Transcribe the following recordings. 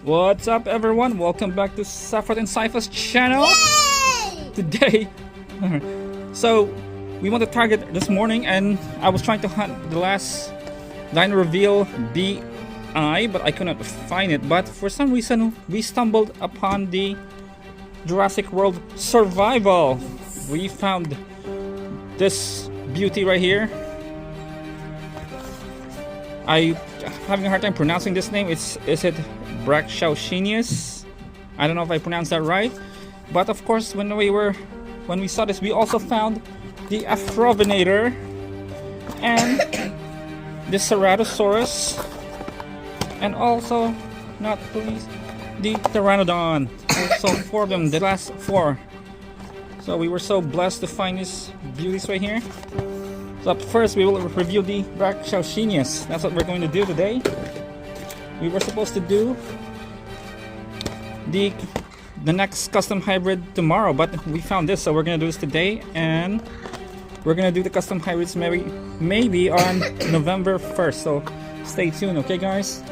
What's up, everyone? Welcome back to Saffron and Sypha's channel. Yay! Today, so we went to Target this morning and I was trying to hunt the last Dino Reveal BI, but I couldn't find it. But for some reason, we stumbled upon the Jurassic World Survival. We found this beauty right here. I'm having a hard time pronouncing this name. Is it BRACHAUCHENIUS? I don't know if I pronounced that right. But of course, when we saw this, we also found the Afrovinator and the Ceratosaurus, and also, not please, the Pteranodon. So 4 of them, the last 4. So we were so blessed to find these beauties right here. So up first, we will review the BRACHAUCHENIUS. That's what we're going to do today. We were supposed to do the next custom hybrid tomorrow, but we found this, so we're gonna do this today, and we're gonna do the custom hybrids maybe on November 1st. So stay tuned, okay, guys?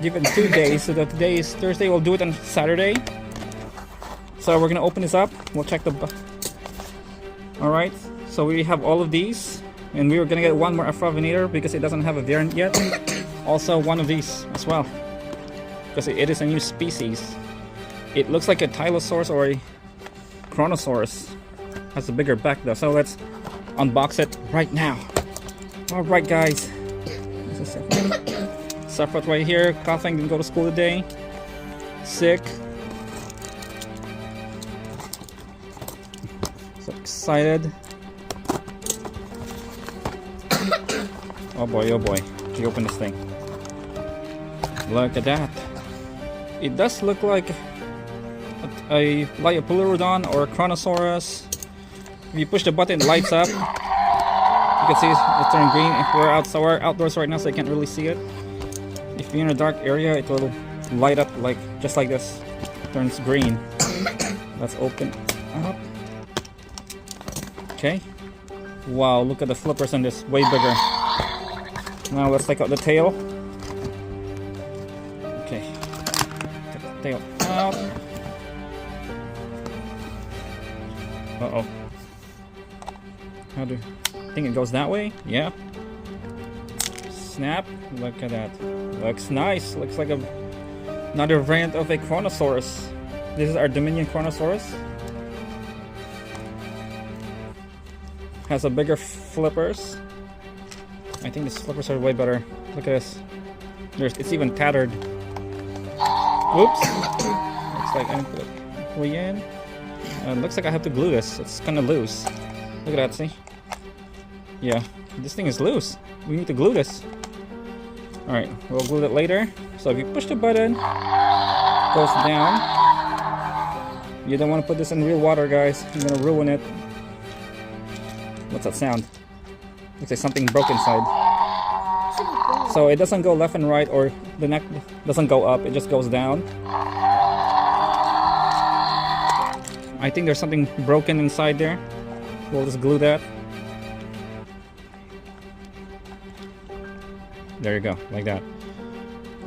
Give it 2 days. So that today is Thursday. We'll do it on Saturday. So we're gonna open this up. We'll check the. All right. So we have all of these. And we were gonna get one more Afrovinator because it doesn't have a variant yet. Also one of these as well, because it is a new species. It looks like a Tylosaurus or a Kronosaurus. Has a bigger back though. So let's unbox it right now. Alright, guys. This is Sephiroth right here. Coughing, didn't go to school today. Sick. So excited. Oh boy, oh boy. You open this thing. Look at that. It does look like a Liopoleurodon or a Kronosaurus. If you push the button, it lights up. You can see it turned green. If we're outdoors right now, so I can't really see it. If you're in a dark area, it will light up like just like this. It turns green. Let's open up. Okay. Wow, look at the flippers on this. Way bigger. Now let's take out the tail. Okay. Take the tail out. Uh-oh. I think it goes that way? Yeah. Snap. Look at that. Looks nice. Looks like another variant of a Kronosaurus. This is our Dominion Kronosaurus. Has a bigger flippers. I think these flippers are way better. Look at this. It's even tattered. Whoops. Looks like I need to put it way in. Looks like I have to glue this. It's kind of loose. Look at that, see? Yeah, this thing is loose. We need to glue this. Alright, we'll glue it later. So if you push the button, it goes down. You don't want to put this in real water, guys. You're gonna ruin it. What's that sound? Looks like something broke inside. So it doesn't go left and right, or the neck doesn't go up, it just goes down. I think there's something broken inside there. We'll just glue that. There you go, like that.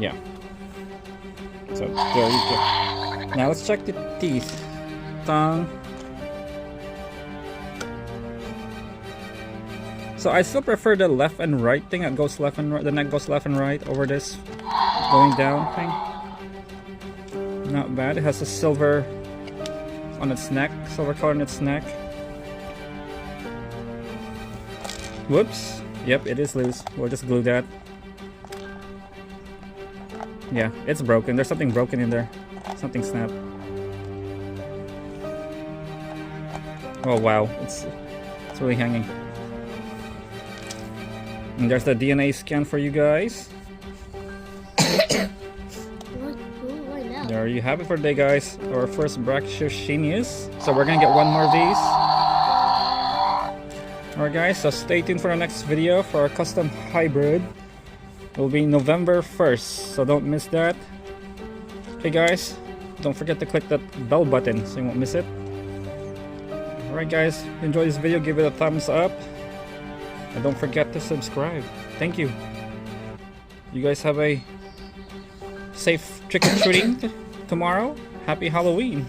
Yeah. So there you go. Now let's check the teeth. Tongue. So I still prefer the left and right thing that goes left and right. The neck goes left and right over this going down thing. Not bad. It has a silver on its neck, silver color on its neck. Whoops. Yep, it is loose. We'll just glue that. Yeah, it's broken. There's something broken in there. Something snapped. Oh wow, it's really hanging. And there's the DNA scan for you guys. There you have it for today, guys. Our first BRACHAUCHENIUS. So we're gonna get one more of these. Alright, guys, so stay tuned for our next video for our custom hybrid. It will be November 1st, so don't miss that. Okay, guys, don't forget to click that bell button so you won't miss it. Alright, guys, enjoy this video, give it a thumbs up. And don't forget to subscribe. Thank you. You guys have a safe trick-or-treating tomorrow. Happy Halloween.